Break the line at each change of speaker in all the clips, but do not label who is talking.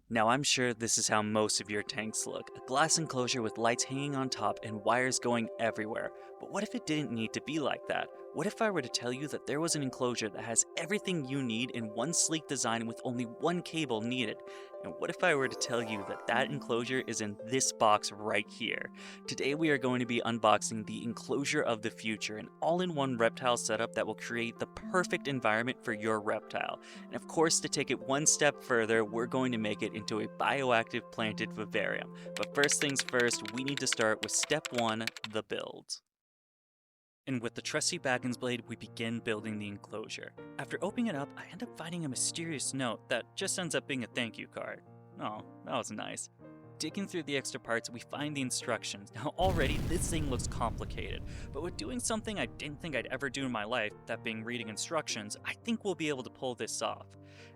Now, I'm sure this is how most of your tanks look, a glass enclosure with lights hanging on top and wires going everywhere. But what if it didn't need to be like that? What if I were to tell you that there was an enclosure that has everything you need in one sleek design with only one cable needed? And what if I were to tell you that that enclosure is in this box right here? Today we are going to be unboxing the Enclosure of the Future, an all-in-one reptile setup that will create the perfect environment for your reptile. And of course, to take it one step further, we're going to make it into a bioactive planted vivarium. But first things first, we need to start with step one, the build. And with the trusty Baggins blade, we begin building the enclosure. After opening it up, I end up finding a mysterious note that just ends up being a thank you card. Oh, that was nice. Digging through the extra parts, we find the instructions. Now already, this thing looks complicated, but with doing something I didn't think I'd ever do in my life, that being reading instructions, I think we'll be able to pull this off.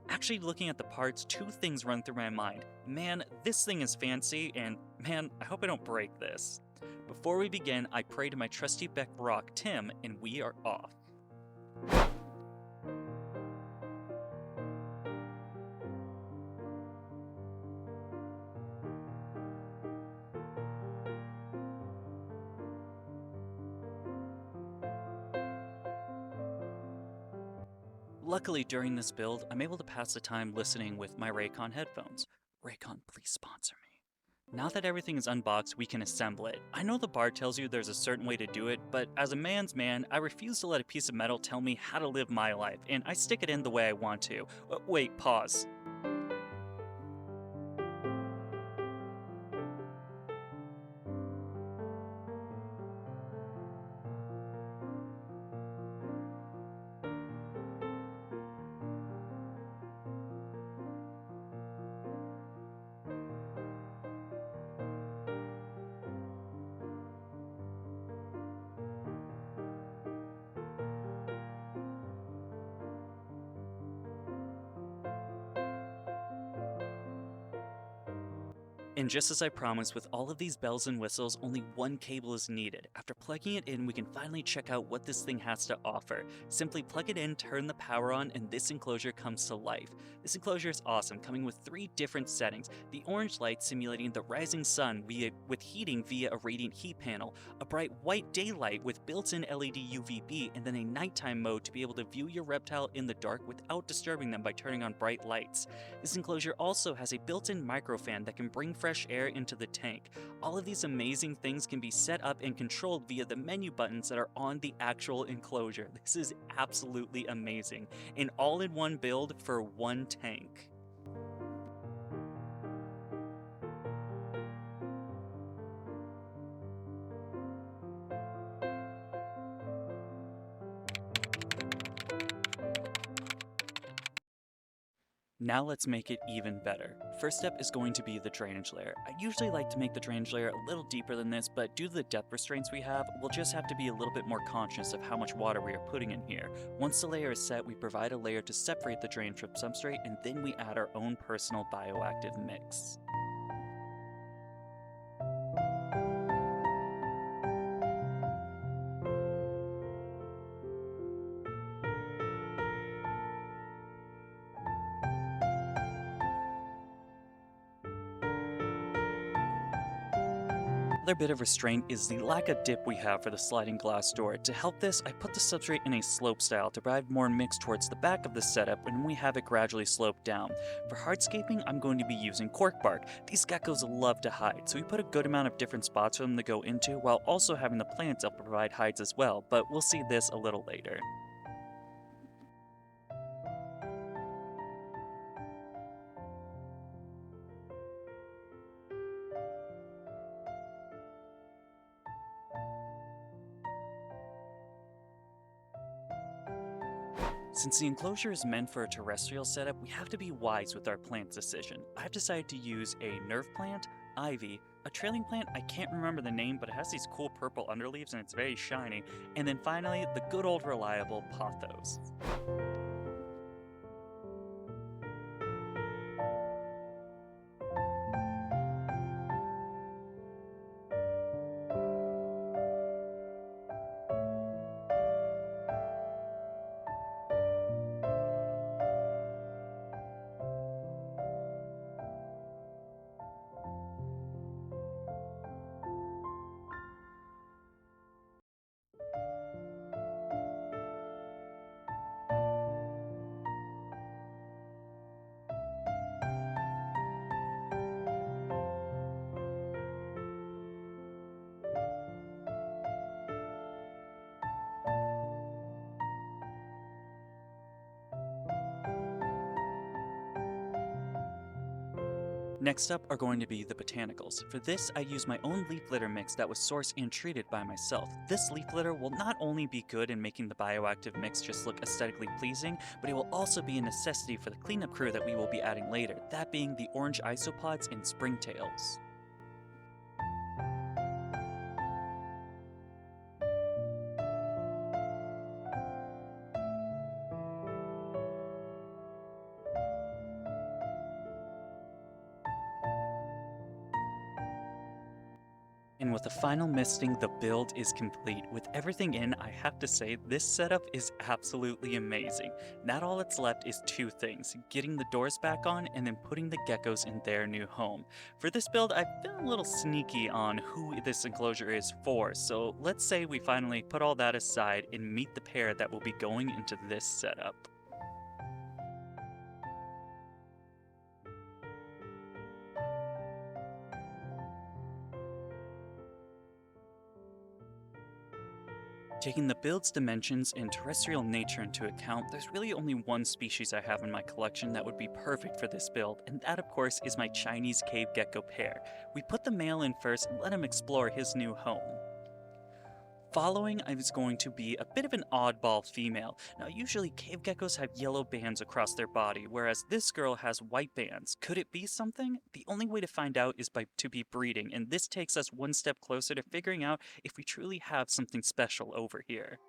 Actually looking at the parts, two things run through my mind. Man, this thing is fancy, and man, I hope I don't break this. Before we begin, I pray to my trusty Beck Rock, Tim, and we are off. Luckily, during this build, I'm able to pass the time listening with my Raycon headphones. Raycon, please sponsor me. Now that everything is unboxed, we can assemble it. I know the bar tells you there's a certain way to do it, but as a man's man, I refuse to let a piece of metal tell me how to live my life, and I stick it in the way I want to. Wait, pause. And just as I promised, with all of these bells and whistles, only one cable is needed. After plugging it in, we can finally check out what this thing has to offer. Simply plug it in, turn the power on, and this enclosure comes to life. This enclosure is awesome, coming with three different settings. The orange light simulating the rising sun with heating via a radiant heat panel, a bright white daylight with built-in LED UVB, and then a nighttime mode to be able to view your reptile in the dark without disturbing them by turning on bright lights. This enclosure also has a built-in microfan that can bring fresh air into the tank. All of these amazing things can be set up and controlled via the menu buttons that are on the actual enclosure. This is absolutely amazing. An all-in-one build for one tank. Now let's make it even better. First step is going to be the drainage layer. I usually like to make the drainage layer a little deeper than this, but due to the depth restraints we have, we'll just have to be a little bit more conscious of how much water we are putting in here. Once the layer is set, we provide a layer to separate the drain from substrate, and then we add our own personal bioactive mix. Another bit of restraint is the lack of dip we have for the sliding glass door. To help this, I put the substrate in a slope style to provide more mix towards the back of the setup and we have it gradually slope down. For hardscaping, I'm going to be using cork bark. These geckos love to hide, so we put a good amount of different spots for them to go into while also having the plants help provide hides as well, but we'll see this a little later. Since the enclosure is meant for a terrestrial setup, we have to be wise with our plant decision. I've decided to use a nerve plant, ivy, a trailing plant, I can't remember the name, but it has these cool purple underleaves and it's very shiny, and then finally, the good old reliable pothos. Next up are going to be the botanicals. For this, I use my own leaf litter mix that was sourced and treated by myself. This leaf litter will not only be good in making the bioactive mix just look aesthetically pleasing, but it will also be a necessity for the cleanup crew that we will be adding later, that being the orange isopods and springtails. And with the final misting, the build is complete. With everything in, I have to say, this setup is absolutely amazing. Now all that's left is two things, getting the doors back on and then putting the geckos in their new home. For this build, I've been a little sneaky on who this enclosure is for, so let's say we finally put all that aside and meet the pair that will be going into this setup. Taking the build's dimensions and terrestrial nature into account, there's really only one species I have in my collection that would be perfect for this build, and that of course is my Chinese cave gecko pair. We put the male in first and let him explore his new home. Following is going to be a bit of an oddball female. Now usually cave geckos have yellow bands across their body, whereas this girl has white bands. Could it be something? The only way to find out is to be breeding, and this takes us one step closer to figuring out if we truly have something special over here.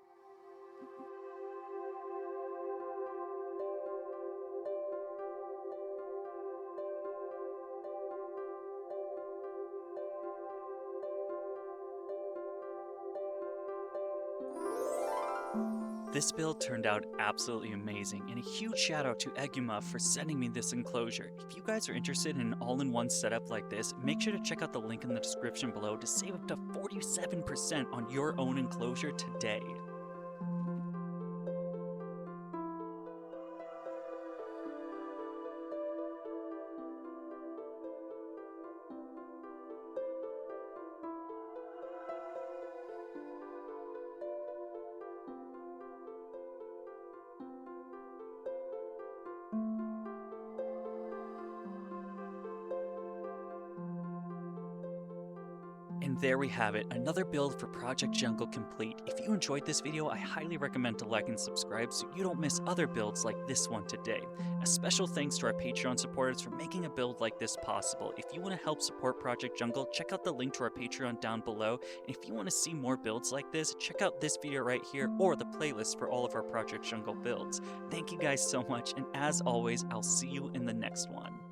This build turned out absolutely amazing, and a huge shout out to Eguma for sending me this enclosure. If you guys are interested in an all-in-one setup like this, make sure to check out the link in the description below to save up to 47% on your own enclosure today. And there we have it, another build for Project Jungle complete. If you enjoyed this video, I highly recommend to like and subscribe so you don't miss other builds like this one today. A special thanks to our Patreon supporters for making a build like this possible. If you want to help support Project Jungle, check out the link to our Patreon down below. And if you want to see more builds like this, check out this video right here or the playlist for all of our Project Jungle builds. Thank you guys so much, and as always, I'll see you in the next one.